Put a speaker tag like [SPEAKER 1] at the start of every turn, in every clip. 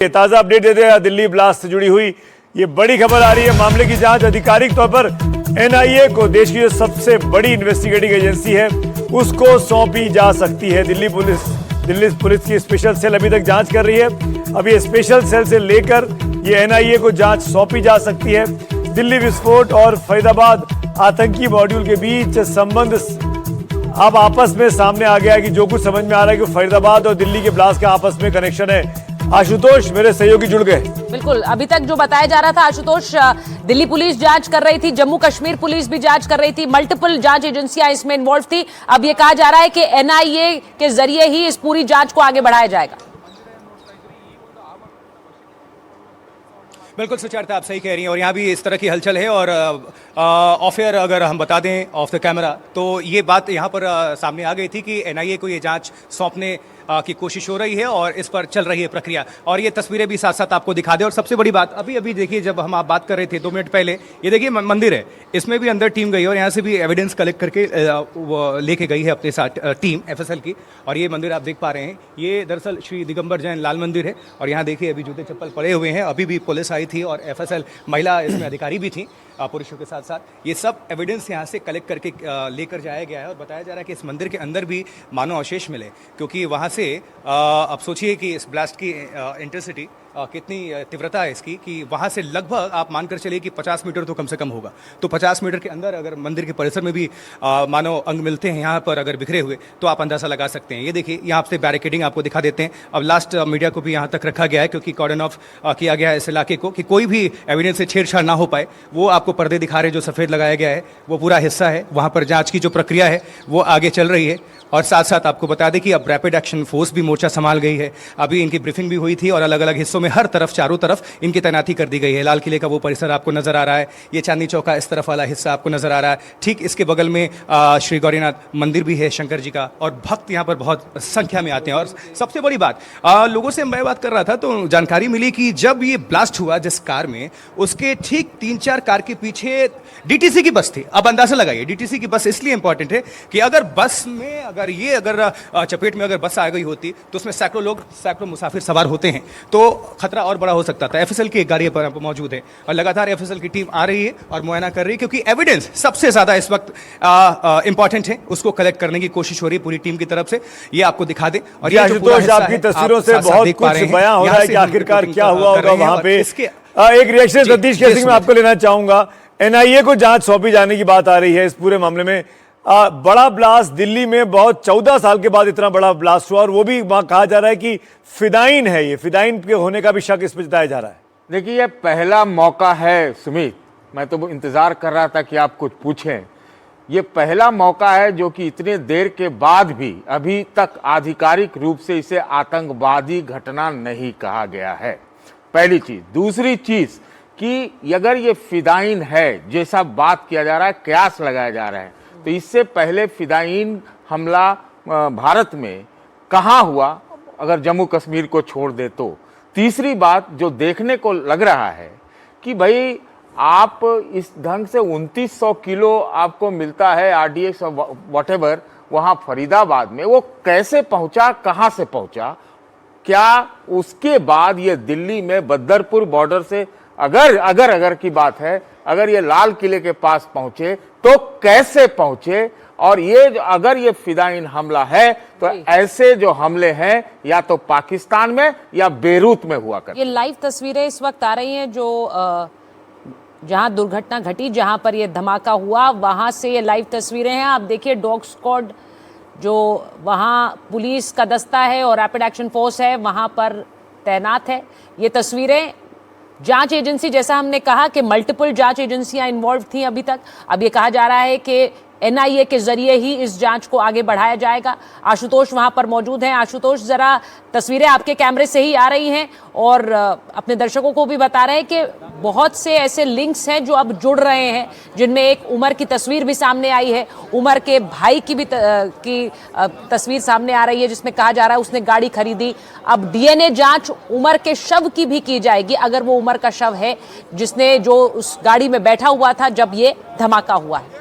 [SPEAKER 1] ताजा अपडेट देते हैं दिल्ली ब्लास्ट से जुड़ी हुई ये बड़ी खबर आ रही है। मामले की जांच आधिकारिक तौर पर एनआईए को, देश की जो सबसे बड़ी इन्वेस्टिगेटिव एजेंसी है, उसको सौंपी जा सकती है। दिल्ली पुलिस की स्पेशल सेल अभी तक जांच कर रही है। अब ये स्पेशल सेल से लेकर ये एनआईए को जांच सौंपी जा सकती है। दिल्ली विस्फोट और फरीदाबाद आतंकी मॉड्यूल के बीच संबंध अब आपस में सामने आ गया है कि जो कुछ समझ में आ रहा है कि फरीदाबाद और दिल्ली के ब्लास्ट का आपस में कनेक्शन है। आशुतोष, मेरे सहयोगी जुड़ गए।
[SPEAKER 2] बिल्कुल, अभी तक जो बताया जा रहा था आशुतोष, दिल्ली पुलिस जांच कर रही थी, जम्मू कश्मीर पुलिस भी जांच कर रही थी, मल्टीपल जांच एजेंसियां इसमें इन्वॉल्व थी। अब ये कहा जा रहा है कि एनआईए के जरिए ही इस पूरी जांच को आगे बढ़ाया जाएगा।
[SPEAKER 3] बिल्कुल सुचेता, आप सही कह रही हैं और यहाँ भी इस तरह की हलचल है। और ऑफ एयर अगर हम बता दें, ऑफ द कैमरा, तो ये बात यहाँ पर सामने आ गई थी कि एनआईए को ये जांच सौंपने की कोशिश हो रही है और इस पर चल रही है प्रक्रिया। और ये तस्वीरें भी साथ साथ आपको दिखा दें। और सबसे बड़ी बात, अभी देखिए, जब हम आप बात कर रहे थे 2 मिनट पहले, ये देखिए मंदिर है, इसमें भी अंदर टीम गई और यहाँ से भी एविडेंस कलेक्ट करके लेके गई है अपने साथ टीम एफएसएल की। और ये मंदिर आप देख पा रहे हैं, ये दरअसल श्री दिगंबर जैन लाल मंदिर है। और यहाँ देखिए अभी जूते चप्पल पड़े हुए हैं। अभी भी पुलिस आई थी और एफएसएल महिला इसमें अधिकारी भी थी, पुरुषों के साथ साथ। ये सब एविडेंस यहाँ से कलेक्ट करके लेकर जाया गया है। और बताया जा रहा है कि इस मंदिर के अंदर भी मानव अवशेष मिले, क्योंकि वहाँ से अब सोचिए कि इस ब्लास्ट की इंटेंसिटी कितनी तीव्रता है इसकी, कि वहाँ से लगभग आप मानकर चलिए कि 50 मीटर तो कम से कम होगा। तो 50 मीटर के अंदर अगर मंदिर के परिसर में भी मानव अंग मिलते हैं यहाँ पर अगर बिखरे हुए, तो आप अंदाज़ा लगा सकते हैं। ये देखिए, यहाँ से बैरिकेडिंग आपको दिखा देते हैं। अब लास्ट मीडिया को भी यहाँ तक रखा गया है, क्योंकि कॉर्डन ऑफ किया गया है इस इलाके को, कि कोई भी एविडेंस से छेड़छाड़ ना हो पाए। वो आपको पर्दे दिखा रहे, जो सफ़ेद लगाया गया है, वो पूरा हिस्सा है। वहाँ पर जाँच की जो प्रक्रिया है वो आगे चल रही है। और साथ साथ आपको बता दें कि अब रैपिड एक्शन फोर्स भी मोर्चा संभाल गई है। अभी इनकी ब्रीफिंग भी हुई थी और अलग अलग हिस्सों में हर तरफ, चारों तरफ इनकी तैनाती कर दी गई है। लाल किले का वो परिसर आपको नजर आ रहा है, ये चांदनी चौक का इस तरफ वाला हिस्सा आपको नजर आ रहा है। ठीक इसके बगल में श्री गौरीनाथ मंदिर भी है, शंकर जी का, और भक्त यहाँ पर बहुत संख्या में आते हैं। और सबसे बड़ी बात, लोगों से मैं बात कर रहा था तो जानकारी मिली कि जब ये ब्लास्ट हुआ जिस कार में, उसके ठीक 3-4 कार के पीछे डीटीसी की बस थी। अब अंदाजा लगाइए, डीटीसी की बस इसलिए इंपॉर्टेंट है कि अगर बस में अगर चपेट में अगर बस आ गई होती तो उसमें सैकड़ों मुसाफिर सवार होते हैं, तो खतरा और बड़ा हो सकता था। एफएसएल की एक गाड़ी पर मौजूद है और लगातार एफएसएल की टीम आ रही है और मुआयना कर रही है, क्योंकि एविडेंस सबसे ज्यादा इस वक्त इंपॉर्टेंट है, उसको कलेक्ट करने की कोशिश हो रही है पूरी टीम की तरफ से। ये आपको दिखा दे। और ये
[SPEAKER 1] आपकी तस्वीरों से बहुत कुछ बयां हो रहा है कि आखिरकार क्या हुआ होगा वहां पे। एक रिएक्शन सतीश केसी में आपको लेना चाहूंगा। एनआईए को जांच सौंपी जाने की बात आ रही है इस पूरे मामले में। बड़ा ब्लास्ट दिल्ली में, बहुत 14 साल के बाद इतना बड़ा ब्लास्ट हुआ, और वो भी वहां कहा जा रहा है कि फिदाइन है। ये फिदाइन के होने का भी शक इस पर जताया जा रहा है।
[SPEAKER 4] देखिए, ये पहला मौका है सुमित, मैं तो इंतजार कर रहा था कि आप कुछ पूछें। ये पहला मौका है जो कि इतने देर के बाद भी अभी तक आधिकारिक रूप से इसे आतंकवादी घटना नहीं कहा गया है, पहली चीज। दूसरी चीज कि अगर ये फिदाइन है जैसा बात किया जा रहा है, कयास लगाया जा रहा है, तो इससे पहले फिदाइन हमला भारत में कहाँ हुआ, अगर जम्मू कश्मीर को छोड़ दे तो। तीसरी बात जो देखने को लग रहा है कि भाई आप इस ढंग से 2900 किलो आपको मिलता है आरडीएक्स और व्हाटएवर वहाँ फरीदाबाद में, वो कैसे पहुँचा, कहाँ से पहुँचा, क्या उसके बाद ये दिल्ली में बदरपुर बॉर्डर से अगर की बात है, अगर ये लाल किले के पास पहुंचे तो कैसे पहुंचे, और ये अगर ये फिदाइन हमला है तो ऐसे जो हमले हैं या तो पाकिस्तान में या बेरूत में हुआ करते।
[SPEAKER 2] ये लाइव तस्वीरें इस वक्त आ रही हैं, जो जहां दुर्घटना घटी, जहां पर ये धमाका हुआ, वहां से ये लाइव तस्वीरें हैं। आप देखिए, डॉग स्क्वाड जो वहां पुलिस का दस्ता है और रैपिड एक्शन फोर्स है वहां पर तैनात है। ये तस्वीरें जांच एजेंसी, जैसा हमने कहा कि मल्टीपल जांच एजेंसियां इन्वॉल्व थी अभी तक, अब ये कहा जा रहा है कि एनआईए के जरिए ही इस जांच को आगे बढ़ाया जाएगा। आशुतोष वहां पर मौजूद हैं। आशुतोष, जरा तस्वीरें आपके कैमरे से ही आ रही हैं और अपने दर्शकों को भी बता रहे हैं कि बहुत से ऐसे लिंक्स हैं जो अब जुड़ रहे हैं, जिनमें एक उमर की तस्वीर भी सामने आई है। उमर के भाई की भी तस्वीर सामने आ रही है, जिसमें कहा जा रहा है उसने गाड़ी खरीदी। अब डीएनए जांच उमर के शव की भी की जाएगी, अगर वो उमर का शव है जिसने जो उस गाड़ी में बैठा हुआ था जब ये धमाका हुआ है।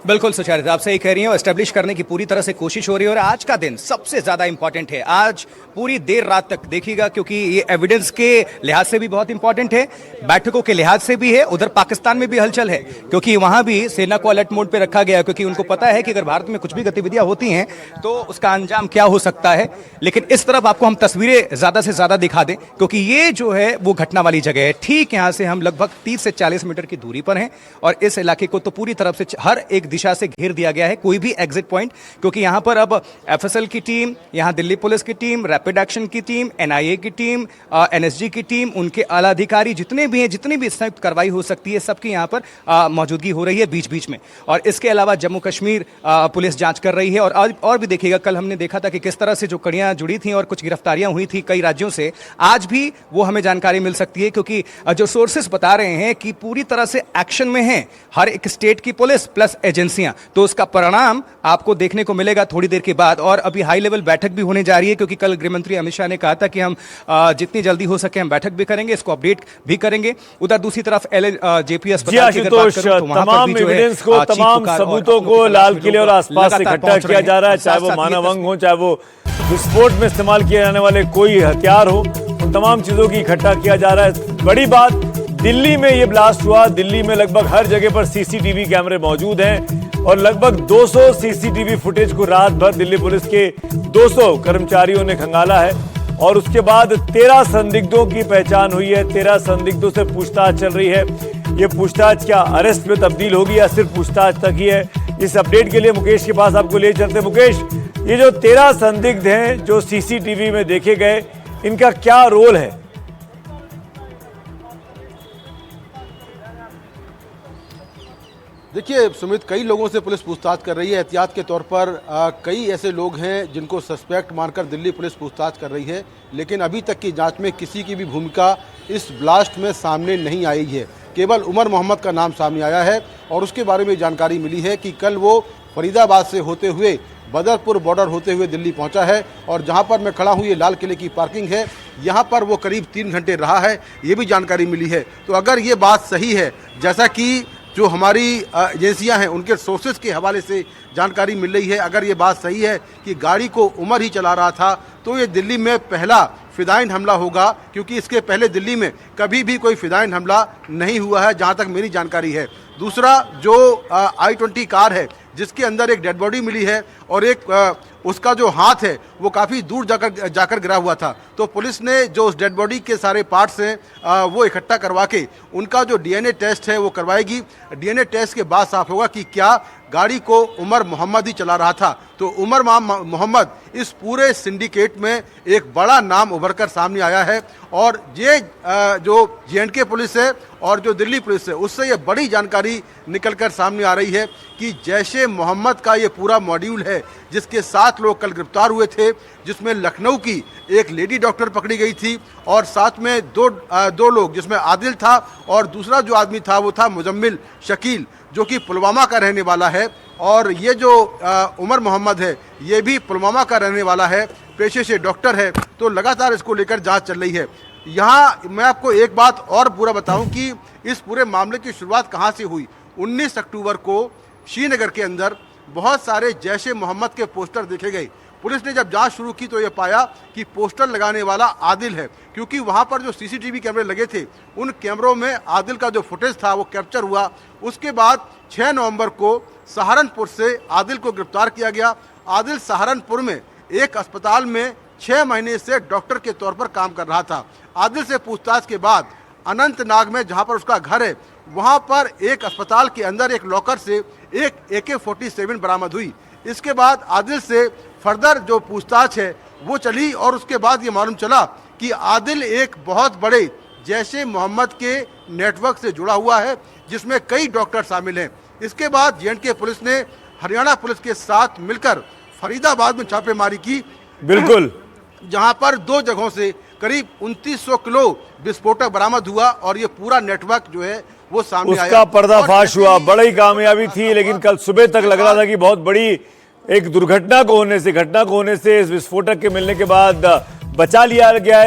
[SPEAKER 3] बिल्कुल सुचारित, आप सही कह रही हैं, और एस्टेब्लिश करने की पूरी तरह से कोशिश हो रही है। और आज का दिन सबसे ज्यादा इंपॉर्टेंट है, आज पूरी देर रात तक देखिएगा, क्योंकि ये एविडेंस के लिहाज से भी बहुत इंपॉर्टेंट है, बैठकों के लिहाज से भी है। उधर पाकिस्तान में भी हलचल है, क्योंकि वहां भी सेना को अलर्ट मोड पे रखा गया, क्योंकि उनको पता है कि अगर भारत में कुछ भी गतिविधियां होती हैं तो उसका अंजाम क्या हो सकता है। लेकिन इस तरफ आपको हम तस्वीरें ज्यादा से ज्यादा दिखा दें, क्योंकि ये जो है वो घटना वाली जगह है। ठीक यहां से हम लगभग 30 से 40 मीटर की दूरी पर हैं, और इस इलाके को तो पूरी तरफ से हर एक दिशा से घेर दिया गया है, कोई भी एग्जिट पॉइंट, क्योंकि यहां पर अब एफएसएल की टीम, यहां दिल्ली पुलिस की टीम, रैपिड एक्शन की टीम, एनआईए की टीम, एनएसजी की टीम, उनके आला अधिकारी जितने भी हैं, जितनी भी संयुक्त कार्रवाई हो सकती है, सबकी यहां पर मौजूदगी हो रही है बीच बीच में। और इसके अलावा जम्मू कश्मीर पुलिस जांच कर रही है। और भी देखिएगा, कल हमने देखा था कि किस तरह से जो कड़ियां जुड़ी थी और कुछ गिरफ्तारियां हुई थी कई राज्यों से, आज भी वो हमें जानकारी मिल सकती है, क्योंकि जो सोर्सेस बता रहे हैं कि पूरी तरह से एक्शन में है हर एक स्टेट की पुलिस प्लस एजेंसियां। तो उसका परिणाम आपको देखने को मिलेगा थोड़ी देर के बाद। और अभी हाई लेवल बैठक भी होने जा रही है, क्योंकि कल गृहमंत्री अमित शाह ने कहा था कि हम जितनी जल्दी हो सके हम बैठक भी करेंगे, इसको अपडेट भी करेंगे। उधर दूसरी तरफ जेपी अस्पताल की अगर बात करूं तो वहां पर भी जो है
[SPEAKER 1] एविडेंस को, तमाम सबूतों को लाल किले और आसपास से इकट्ठा किया जा रहा है, चाहे वो मानव अंग हो, चाहे वो विस्फोट में इस्तेमाल किए जाने वाले कोई हथियार हो, उन तमाम चीजों की इकट्ठा किया जा रहा है। बड़ी बात, दिल्ली में ये ब्लास्ट हुआ, दिल्ली में लगभग हर जगह पर सीसीटीवी कैमरे मौजूद हैं, और लगभग 200 सीसीटीवी फुटेज को रात भर दिल्ली पुलिस के 200 कर्मचारियों ने खंगाला है। और उसके बाद 13 संदिग्धों की पहचान हुई है, 13 संदिग्धों से पूछताछ चल रही है। ये पूछताछ क्या अरेस्ट में तब्दील होगी या सिर्फ पूछताछ तक ही है? इस अपडेट के लिए मुकेश के पास आपको ले चलते। मुकेश, ये जो 13 संदिग्ध हैं जो सीसीटीवी में देखे गए, इनका क्या रोल है?
[SPEAKER 5] देखिए सुमित, कई लोगों से पुलिस पूछताछ कर रही है। एहतियात के तौर पर कई ऐसे लोग हैं जिनको सस्पेक्ट मानकर दिल्ली पुलिस पूछताछ कर रही है, लेकिन अभी तक की जांच में किसी की भी भूमिका इस ब्लास्ट में सामने नहीं आई है। केवल उमर मोहम्मद का नाम सामने आया है, और उसके बारे में जानकारी मिली है कि कल वो फरीदाबाद से होते हुए बदरपुर बॉर्डर होते हुए दिल्ली पहुंचा है, और जहां पर मैं खड़ा हूं ये लाल किले की पार्किंग है, यहां पर वो करीब 3 घंटे रहा है, ये भी जानकारी मिली है। तो अगर ये बात सही है, जैसा कि जो हमारी एजेंसियां हैं उनके सोर्सेज के हवाले से जानकारी मिल रही है, अगर ये बात सही है कि गाड़ी को उमर ही चला रहा था, तो ये दिल्ली में पहला फिदाइन हमला होगा, क्योंकि इसके पहले दिल्ली में कभी भी कोई फिदाइन हमला नहीं हुआ है, जहां तक मेरी जानकारी है। दूसरा, जो I-20 कार है जिसके अंदर एक डेड बॉडी मिली है, और एक उसका जो हाथ है वो काफ़ी दूर जाकर गिरा हुआ था, तो पुलिस ने जो उस डेड बॉडी के सारे पार्ट्स हैं वो इकट्ठा करवा के उनका जो डीएनए टेस्ट है वो करवाएगी। डीएनए टेस्ट के बाद साफ होगा कि क्या गाड़ी को उमर मोहम्मद ही चला रहा था। तो उमर मोहम्मद इस पूरे सिंडिकेट में एक बड़ा नाम उभर कर सामने आया है, और ये जो J&K पुलिस है और जो दिल्ली पुलिस है उससे ये बड़ी जानकारी निकलकर सामने आ रही है कि जैश-ए मोहम्मद का ये पूरा मॉड्यूल है, जिसके 7 लोग कल गिरफ्तार हुए थे, जिसमें लखनऊ की एक लेडी डॉक्टर पकड़ी गई थी, और साथ में दो लोग, जिसमें आदिल था और दूसरा जो आदमी था वो था मुजम्मिल शकील, जो कि पुलवामा का रहने वाला है। और ये जो उमर मोहम्मद है ये भी पुलवामा का रहने वाला है, पेशे से डॉक्टर है। तो लगातार इसको लेकर जांच चल रही है। यहाँ मैं आपको एक बात और पूरा बताऊं कि इस पूरे मामले की शुरुआत कहाँ से हुई। 19 अक्टूबर को श्रीनगर के अंदर बहुत सारे जैश-ए-मोहम्मद के पोस्टर देखे गए। पुलिस ने जब जांच शुरू की तो ये पाया कि पोस्टर लगाने वाला आदिल है, क्योंकि वहां पर जो सीसीटीवी कैमरे लगे थे उन कैमरों में आदिल का जो फुटेज था वो कैप्चर हुआ। उसके बाद 6 नवंबर को सहारनपुर से आदिल को गिरफ्तार किया गया। आदिल सहारनपुर में एक अस्पताल में 6 महीने से डॉक्टर के तौर पर काम कर रहा था। आदिल से पूछताछ के बाद अनंतनाग में, जहां पर उसका घर है, वहां पर एक अस्पताल के अंदर एक लॉकर से एक AK-47 बरामद हुई। इसके बाद आदिल से फर्दर जो पूछताछ है वो चली, और उसके बाद ये मालूम चला कि आदिल एक बहुत बड़े जैश-ए-मोहम्मद के नेटवर्क से जुड़ा हुआ है, जिसमें कई डॉक्टर शामिल हैं। इसके बाद J&K पुलिस ने हरियाणा पुलिस के साथ मिलकर फरीदाबाद में छापेमारी की,
[SPEAKER 1] बिल्कुल,
[SPEAKER 5] जहां पर 2 जगहों से करीब 2900 किलो विस्फोटक बरामद हुआ, और ये पूरा नेटवर्क जो है वो सामने आया।
[SPEAKER 1] उसका पर्दाफाश हुआ, बड़ी कामयाबी थी। लेकिन कल सुबह तक लग रहा था कि बहुत बड़ी एक घटना को होने से इस विस्फोटक के मिलने के बाद बचा लिया गया है।